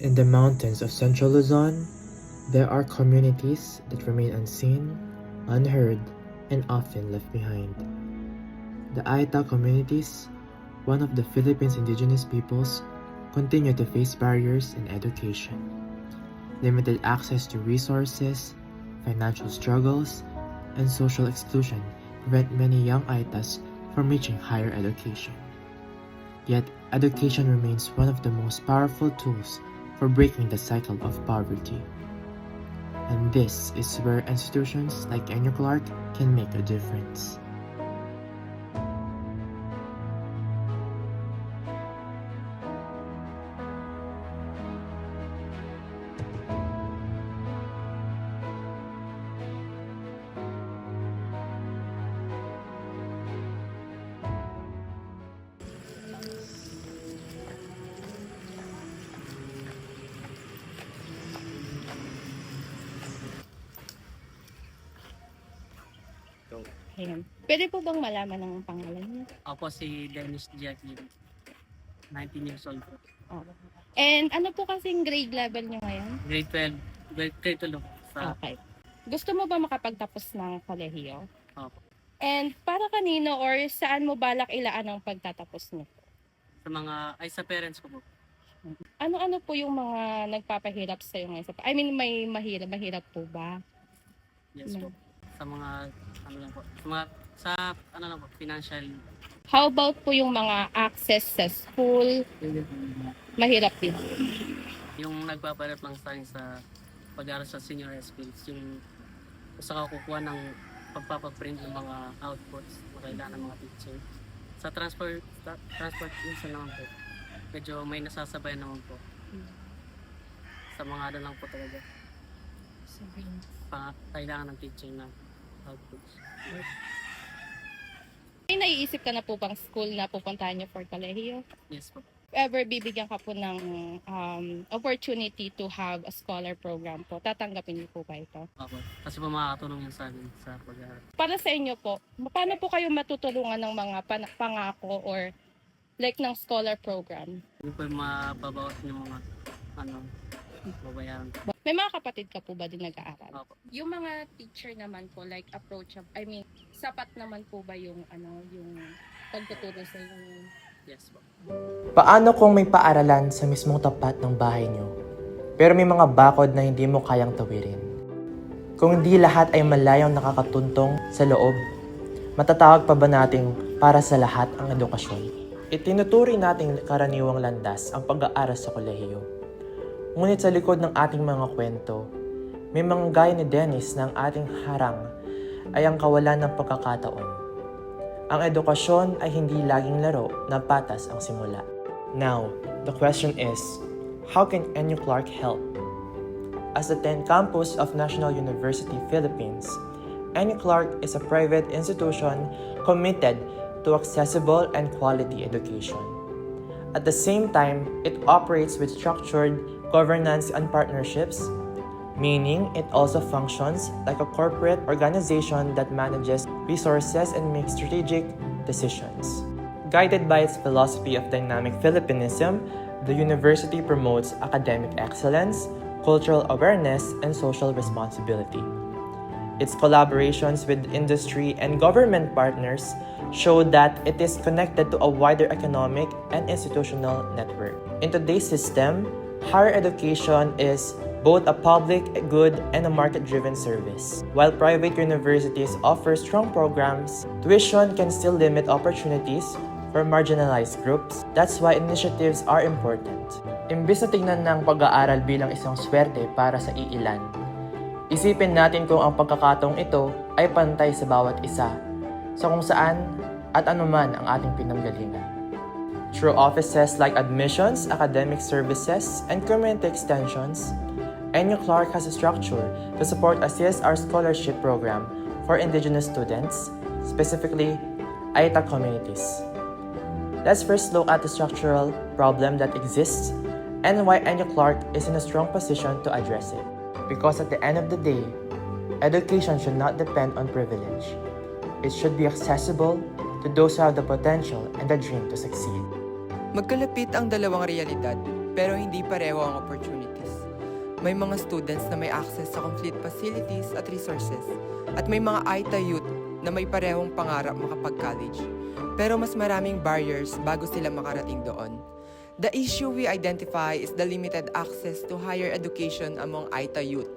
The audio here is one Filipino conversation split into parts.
In the mountains of central Luzon, there are communities that remain unseen, unheard, and often left behind. The Aita communities, one of the Philippines' indigenous peoples, continue to face barriers in education. Limited access to resources, financial struggles, and social exclusion prevent many young Aitas from reaching higher education. Yet, education remains one of the most powerful tools for breaking the cycle of poverty. And this is where institutions like Enyo Clark can make a difference. Ayan. Pwede po bang malaman ang pangalan niyo? Ako si Dennis Jackie, 19 years old po. Oh. And ano po kasing grade level niyo ngayon? Grade 12, grade 12 sa Okay. Gusto mo ba makapagtapos ng kolehiyo? Opo. And para kanino or saan mo balak ilaan ang pagtatapos niyo? sa parents ko po. Ano-ano po yung mga nagpapahirap sa iyo ngayon? I mean, may mahirap po ba? Yes po. Sa mga financial. How about po yung mga access sa school? Mahirap din. Yung nagpaparat lang sa akin sa pag-aaral sa senior high schools, yung gusto ko kukuha ng pagpapaprint ng mga outputs na kailangan ng mga teacher. Sa transportation naman po, medyo may nasasabay naman po. Sa mga ano lang po talaga. Kailangan ng teacher na outputs. May naiisip ka na po bang school na pupuntahan niyo for kolehiyo? Yes po. Ever bibigyan ka po ng opportunity to have a scholar program po, tatanggapin niyo po ba ito? Opo. Kasi po makakatulong yan sa amin sa pag-aaral. Para sa inyo po, paano po kayo matutulungan ng mga pangako or like ng scholar program? Hindi po mababawas yung mga babayaran. May mga kapatid ka po ba din nag-aaral? Opo. Yung mga teacher naman po, like sapat naman po ba yung yung pagtuturo sa inyo? Yes po. Paano kung may paaralan sa mismong tapat ng bahay nyo, pero may mga bakod na hindi mo kayang tawirin? Kung hindi lahat ay malayang nakakatuntong sa loob, matatawag pa ba nating para sa lahat ang edukasyon? Itinuturi nating karaniwang landas ang pag-aaral sa kolehiyo. Ngunit sa likod ng ating mga kwento, may mga gaya ni Dennis na ang ating harang ay ang kawalan ng pagkakataon. Ang edukasyon ay hindi laging laro na patas ang simula. Now, the question is, how can Enyo Clark help? As the 10th campus of National University Philippines, Enyo Clark is a private institution committed to accessible and quality education. At the same time, it operates with structured governance and partnerships, meaning it also functions like a corporate organization that manages resources and makes strategic decisions. Guided by its philosophy of dynamic Philippinism, the university promotes academic excellence, cultural awareness, and social responsibility. Its collaborations with industry and government partners show that it is connected to a wider economic and institutional network. In today's system, higher education is both a public good and a market-driven service. While private universities offer strong programs, tuition can still limit opportunities for marginalized groups. That's why initiatives are important. Imbis na tingnan ng pag-aaral bilang isang swerte para sa iilan, isipin natin kung ang pagkakataong ito ay pantay sa bawat isa, sa kung saan at anuman ang ating pinanggalingan. Through offices like admissions, academic services, and community extensions, Enyo Clark has a structure to support a CSR scholarship program for indigenous students, specifically Aita communities. Let's first look at the structural problem that exists and why Enyo Clark is in a strong position to address it. Because at the end of the day, education should not depend on privilege. It should be accessible to those who have the potential and the dream to succeed. Magkalapit ang dalawang realidad. pero hindi pareho ang opportunities. May mga students na may access sa complete facilities at resources, at may mga AITA youth na may parehong pangarap makapag-college. Pero mas maraming barriers bago sila makarating doon. The issue we identify is the limited access to higher education among AITA youth.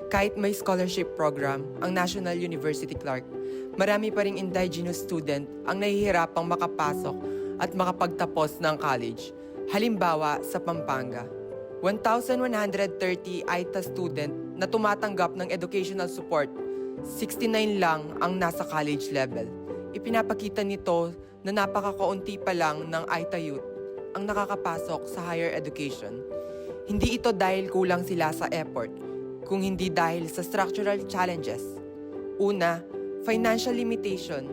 Kahit may scholarship program ang National University Clark, marami pa ring indigenous student ang nahihirapang makapasok at makapagtapos ng college. Halimbawa sa Pampanga, 1,130 AITA student na tumatanggap ng educational support, 69 lang ang nasa college level. Ipinapakita nito na napakakaunti pa lang ng AITA youth ang nakakapasok sa higher education. Hindi ito dahil kulang sila sa effort, kung hindi dahil sa structural challenges. Una, financial limitation.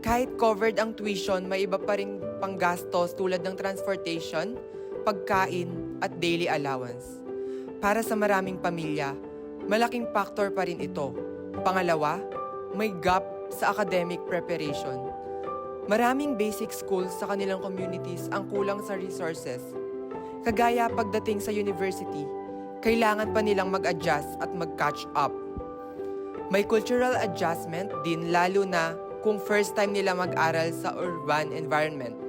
Kahit covered ang tuition, may iba pa ring panggastos tulad ng transportation, pagkain, at daily allowance. Para sa maraming pamilya, malaking factor pa rin ito. Pangalawa, may gap sa academic preparation. Maraming basic schools sa kanilang communities ang kulang sa resources. Kagaya pagdating sa university, kailangan pa nilang mag-adjust at mag-catch up. May cultural adjustment din lalo na kung first time nila mag-aral sa urban environment.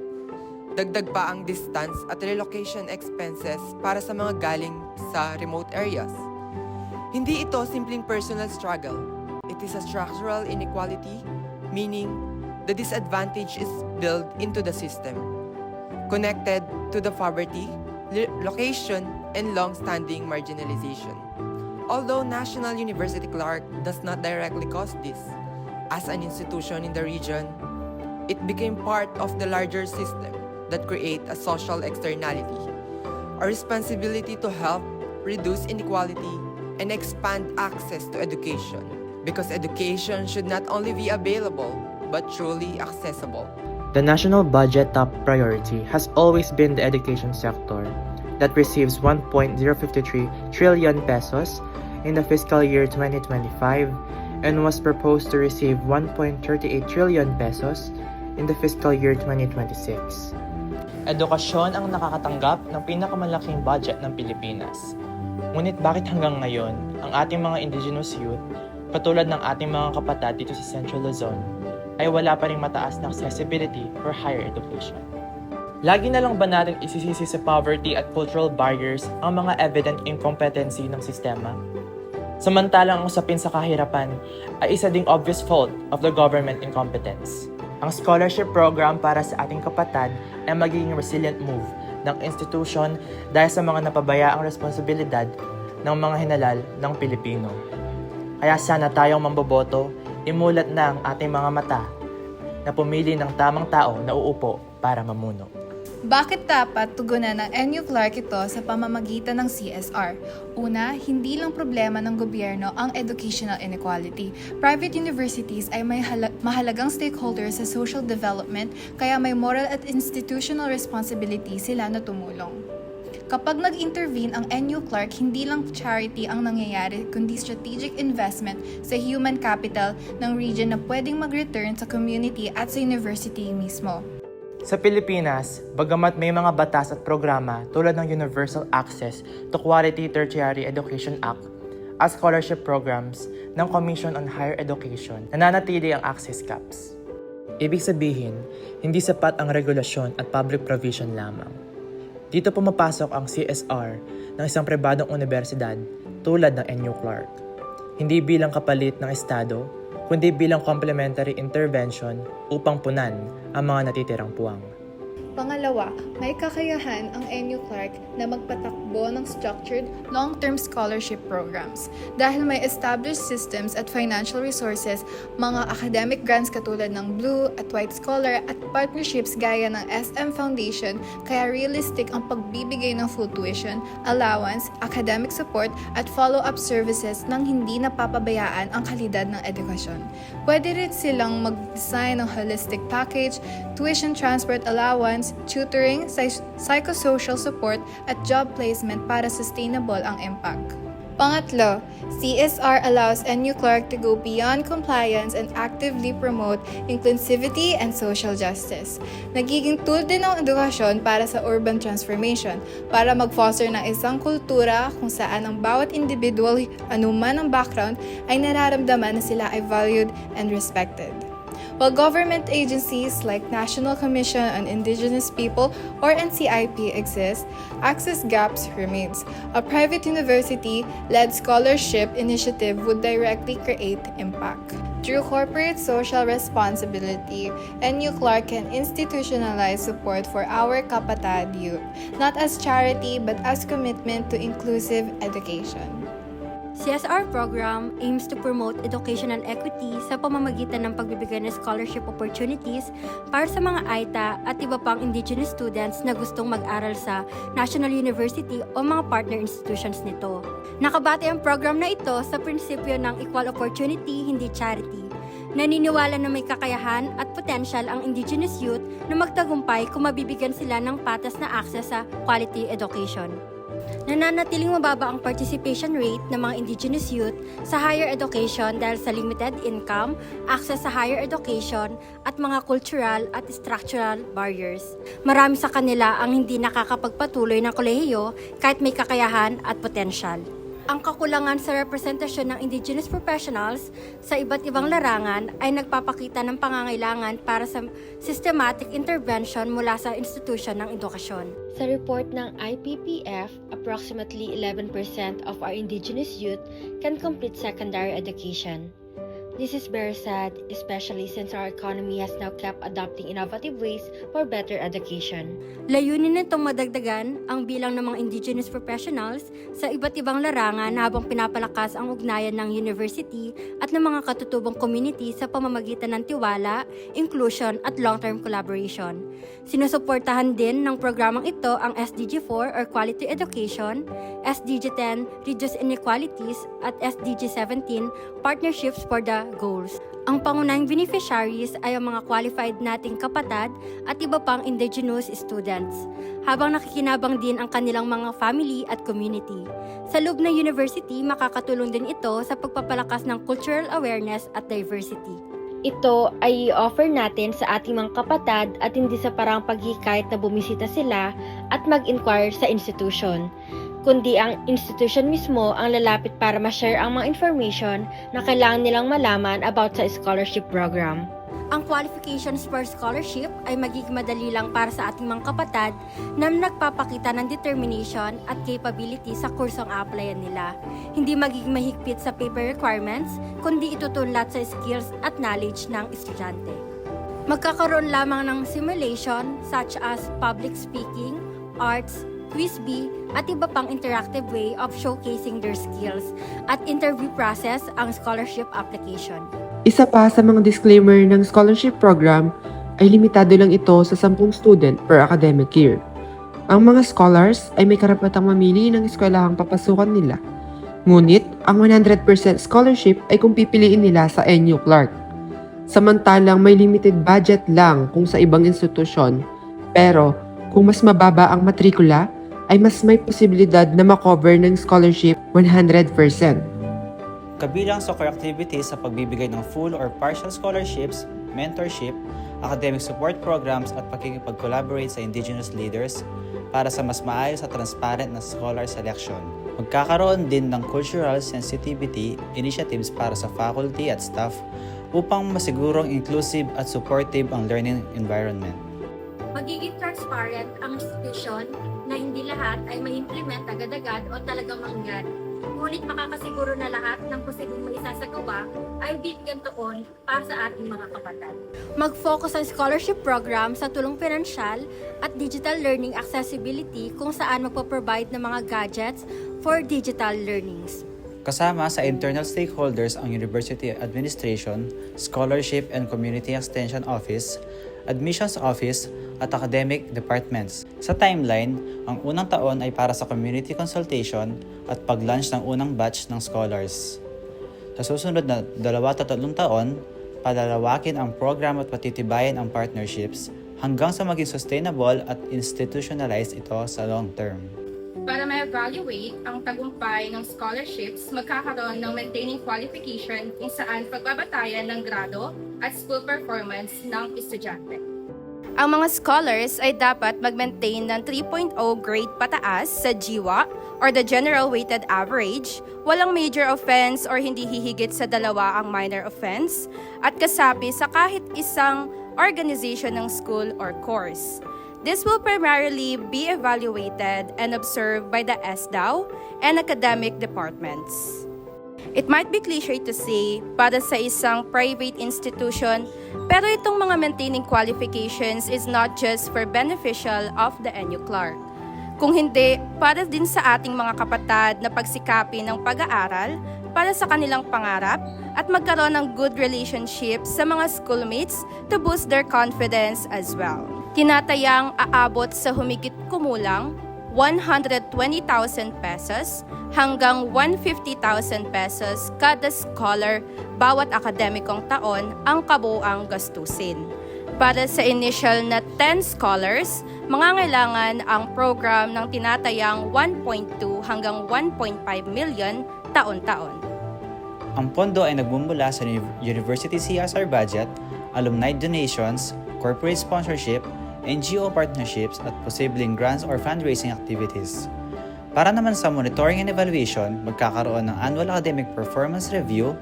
Dagdag pa ang distance at relocation expenses para sa mga galing sa remote areas. Hindi ito simpleng personal struggle. It is a structural inequality, meaning the disadvantage is built into the system, connected to the poverty, location, and long-standing marginalization. Although National University Clark does not directly cause this, as an institution in the region, it became part of the larger system that create a social externality, a responsibility to help reduce inequality and expand access to education, because education should not only be available, but truly accessible. The national budget top priority has always been the education sector that receives 1.053 trillion pesos in the fiscal year 2025 and was proposed to receive 1.38 trillion pesos in the fiscal year 2026. Edukasyon ang nakakatanggap ng pinakamalaking budget ng Pilipinas. Ngunit bakit hanggang ngayon, ang ating mga indigenous youth, katulad ng ating mga kapatid dito sa Central Luzon, ay wala pa ring mataas na accessibility for higher education? Lagi na lang ba natin isisisi sa poverty at cultural barriers ang mga evident incompetency ng sistema? Samantalang ang usapin sa kahirapan ay isa ding obvious fault of the government incompetence. Ang scholarship program para sa ating kapatid ay magiging resilient move ng institution dahil sa mga napabayaang responsibilidad ng mga hinalal ng Pilipino. Kaya sana tayong mamboboto, imulat na ang ating mga mata na pumili ng tamang tao na uupo para mamuno. Bakit dapat tugunan ng NU Clark ito sa pamamagitan ng CSR? Una, hindi lang problema ng gobyerno ang educational inequality. Private universities ay may mahalagang stakeholders sa social development, kaya may moral at institutional responsibility sila na tumulong. Kapag nag-intervene ang NU Clark, hindi lang charity ang nangyayari, kundi strategic investment sa human capital ng region na pwedeng mag-return sa community at sa university mismo. Sa Pilipinas, bagamat may mga batas at programa tulad ng Universal Access to Quality Tertiary Education Act at scholarship programs ng Commission on Higher Education, nananatili ang access caps. Ibig sabihin, hindi sapat ang regulasyon at public provision lamang. Dito pumapasok ang CSR ng isang pribadong universidad tulad ng NU Clark. Hindi bilang kapalit ng Estado, kundi bilang complementary intervention upang punan ang mga natitirang puwang. Pangalawa, may kakayahan ang NU Clark na magpatakbo ng structured long-term scholarship programs. Dahil may established systems at financial resources, mga academic grants katulad ng Blue at White Scholar at partnerships gaya ng SM Foundation, kaya realistic ang pagbibigay ng full tuition, allowance, academic support at follow-up services nang hindi napapabayaan ang kalidad ng edukasyon. Pwede rin silang mag-design ng holistic package, tuition transport allowance, tutoring, psychosocial support at job placement para sustainable ang impact. Pangatlo, CSR allows NU Clark to go beyond compliance and actively promote inclusivity and social justice. Nagiging tool din ng edukasyon para sa urban transformation, para mag-foster ng isang kultura kung saan ang bawat individual, anuman ang background, ay nararamdaman na sila ay valued and respected. While government agencies like National Commission on Indigenous People or NCIP exist, access gaps remains. A private university-led scholarship initiative would directly create impact. Through corporate social responsibility, NU Clark can institutionalize support for our Kapatad youth, not as charity but as commitment to inclusive education. CSR program aims to promote educational equity sa pamamagitan ng pagbibigay ng scholarship opportunities para sa mga AITA at iba pang indigenous students na gustong mag-aral sa National University o mga partner institutions nito. Nakabate ang program na ito sa prinsipyo ng equal opportunity, hindi charity. Naniniwala na may kakayahan at potential ang indigenous youth na magtagumpay kung mabibigyan sila ng patas na access sa quality education. Nananatiling mababa ang participation rate ng mga indigenous youth sa higher education dahil sa limited income, access sa higher education, at mga cultural at structural barriers. Marami sa kanila ang hindi nakakapagpatuloy ng kolehiyo kahit may kakayahan at potensyal. Ang kakulangan sa representasyon ng indigenous professionals sa iba't ibang larangan ay nagpapakita ng pangangailangan para sa systematic intervention mula sa institusyon ng edukasyon. Sa report ng IPPF, approximately 11% of our indigenous youth can complete secondary education. This is very sad, especially since our economy has now kept adopting innovative ways for better education. Layunin nitong madagdagan ang bilang ng mga indigenous professionals sa iba't ibang larangan habang pinapalakas ang ugnayan ng university at ng mga katutubong community sa pamamagitan ng tiwala, inclusion at long-term collaboration. Sinusuportahan din ng programang ito ang SDG 4 or Quality Education, SDG 10 Reduce Inequalities at SDG 17 Partnerships for the Goals. Ang pangunahing beneficiaries ay ang mga qualified nating kapatad at iba pang indigenous students, habang nakikinabang din ang kanilang mga family at community. Sa loob ng university, makakatulong din ito sa pagpapalakas ng cultural awareness at diversity. Ito ay i-offer natin sa ating mga kapatad at hindi sa parang paghikayat na bumisita sila at mag-inquire sa institution, kundi ang institution mismo ang lalapit para ma-share ang mga information na kailangan nilang malaman about sa scholarship program. Ang qualifications for scholarship ay magiging madali lang para sa ating mga kapatad na nagpapakita ng determination at capability sa kursong applyan nila. Hindi magiging mahigpit sa paper requirements, kundi itutunlat sa skills at knowledge ng estudyante. Magkakaroon lamang ng simulation such as public speaking, arts, quiz bee, at iba pang interactive way of showcasing their skills at interview process ang scholarship application. Isa pa sa mga disclaimer ng scholarship program ay limitado lang ito sa 10 student per academic year. Ang mga scholars ay may karapatang mamili ng eskwelahang papasukan nila. Ngunit, ang 100% scholarship ay kung pipiliin nila sa NU Clark. Samantalang may limited budget lang kung sa ibang institusyon, pero kung mas mababa ang matrikula, ay mas may posibilidad na makover ng scholarship 100%. Kabilang sa core activities sa pagbibigay ng full or partial scholarships, mentorship, academic support programs at pakikipag-collaborate sa indigenous leaders para sa mas maayos at transparent na scholar selection. Magkakaroon din ng cultural sensitivity initiatives para sa faculty at staff upang masigurong inclusive at supportive ang learning environment. Magiging transparent ang institution na hindi lahat ay ma-implement agad-agad o talagang mainggan. Ngunit makakasiguro na lahat ng posibleng maisasagawa ay bibigyan tuon para sa ating mga kapatid. Mag-focus ang scholarship program sa tulong pinansyal at digital learning accessibility kung saan magpo-provide ng mga gadgets for digital learnings. Kasama sa internal stakeholders ang University Administration, Scholarship and Community Extension Office, Admissions Office at Academic Departments. Sa timeline, ang unang taon ay para sa community consultation at pag-launch ng unang batch ng scholars. Sa susunod na 2-3 taon, palalawakin ang program at patitibayan ang partnerships hanggang sa maging sustainable at institutionalized ito sa long term. Para ma-evaluate ang tagumpay ng scholarships, magkakaroon ng maintaining qualification kung saan pagbabatayan ng grado at school performance ng estudyante. Ang mga scholars ay dapat mag-maintain ng 3.0 grade pataas sa GWA or the General Weighted Average, walang major offense or hindi hihigit sa 2 ang minor offense, at kasapi sa kahit isang organization ng school or course. This will primarily be evaluated and observed by the SDAO and academic departments. It might be cliche to say para sa isang private institution, pero itong mga maintaining qualifications is not just for beneficial of the NU Clark. Kung hindi, para din sa ating mga kapatid na pagsikapin ng pag-aaral para sa kanilang pangarap at magkaroon ng good relationship sa mga schoolmates to boost their confidence as well. Tinatayang aabot sa humigit kumulang 120,000 pesos hanggang 150,000 pesos kada scholar bawat akademikong taon ang kabuuang gastusin. Para sa initial na 10 scholars, mangangailangan ang program ng tinatayang 1.2 hanggang 1.5 million taon-taon. Ang pondo ay nagmumula sa University CSR budget, alumni donations, corporate sponsorship, NGO partnerships at posibleng grants or fundraising activities. Para naman sa monitoring and evaluation, magkakaroon ng annual academic performance review,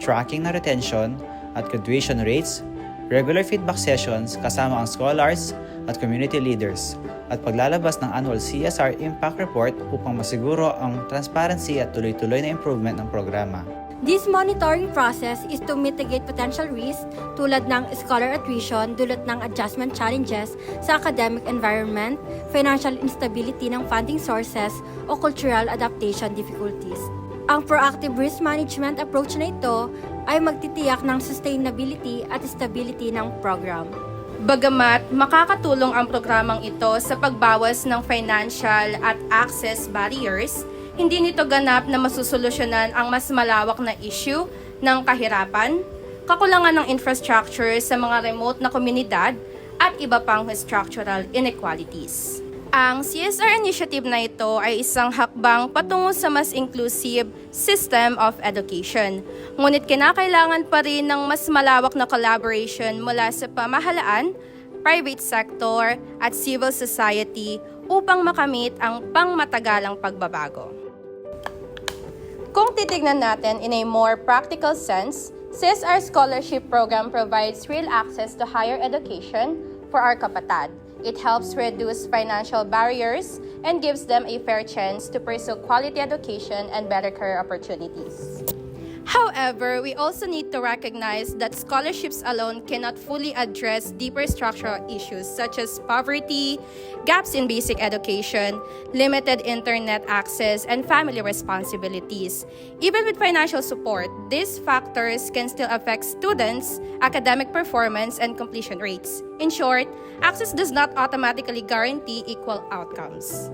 tracking na retention at graduation rates, regular feedback sessions kasama ang scholars at community leaders, at paglalabas ng annual CSR impact report upang masiguro ang transparency at tuloy-tuloy na improvement ng programa. This monitoring process is to mitigate potential risks tulad ng scholar attrition dulot ng adjustment challenges sa academic environment, financial instability ng funding sources, o cultural adaptation difficulties. Ang proactive risk management approach na ito ay magtitiyak ng sustainability at stability ng program. Bagamat makakatulong ang programang ito sa pagbawas ng financial at access barriers, hindi nito ganap na masusolusyonan ang mas malawak na issue ng kahirapan, kakulangan ng infrastructure sa mga remote na komunidad, at iba pang structural inequalities. Ang CSR initiative na ito ay isang hakbang patungo sa mas inclusive system of education. Ngunit kinakailangan pa rin ng mas malawak na collaboration mula sa pamahalaan, private sector, at civil society upang makamit ang pangmatagalang pagbabago. Kung titignan natin in a more practical sense, CSR Scholarship Program provides real access to higher education for our kapatid. It helps reduce financial barriers and gives them a fair chance to pursue quality education and better career opportunities. However, we also need to recognize that scholarships alone cannot fully address deeper structural issues such as poverty, gaps in basic education, limited internet access, and family responsibilities. Even with financial support, these factors can still affect students' academic performance and completion rates. In short, access does not automatically guarantee equal outcomes.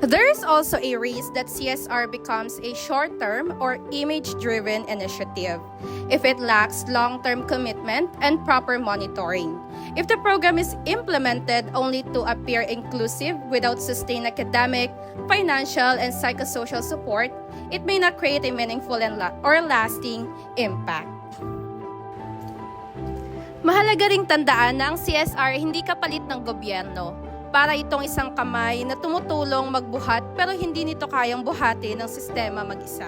There is also a risk that CSR becomes a short-term or image-driven initiative if it lacks long-term commitment and proper monitoring. If the program is implemented only to appear inclusive without sustained academic, financial, and psychosocial support, it may not create a meaningful or lasting impact. Mahalaga ring tandaan na ang CSR hindi kapalit ng gobyerno. Para itong isang kamay na tumutulong magbuhat pero hindi nito kayang buhati ng sistema mag-isa.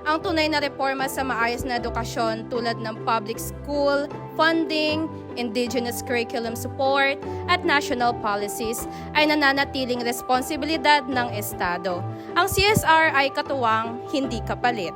Ang tunay na reforma sa maayos na edukasyon tulad ng public school, funding, indigenous curriculum support, at national policies ay nananatiling responsibilidad ng Estado. Ang CSR ay katuwang hindi kapalit.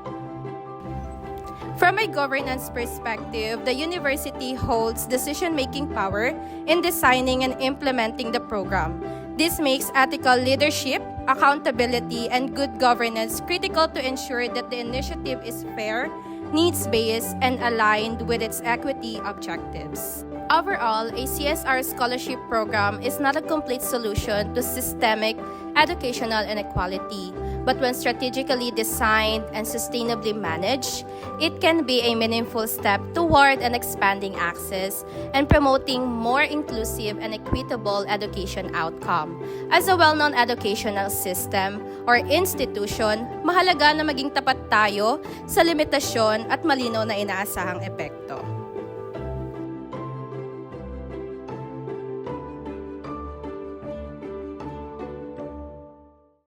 From a governance perspective, the university holds decision-making power in designing and implementing the program. This makes ethical leadership, accountability, and good governance critical to ensure that the initiative is fair, needs-based, and aligned with its equity objectives. Overall, a CSR scholarship program is not a complete solution to systemic educational inequality, but when strategically designed and sustainably managed, it can be a meaningful step toward an expanding access and promoting more inclusive and equitable education outcome. As a well-known educational system or institution, mahalaga na maging tapat tayo sa limitasyon at malinaw na inaasahang epekto.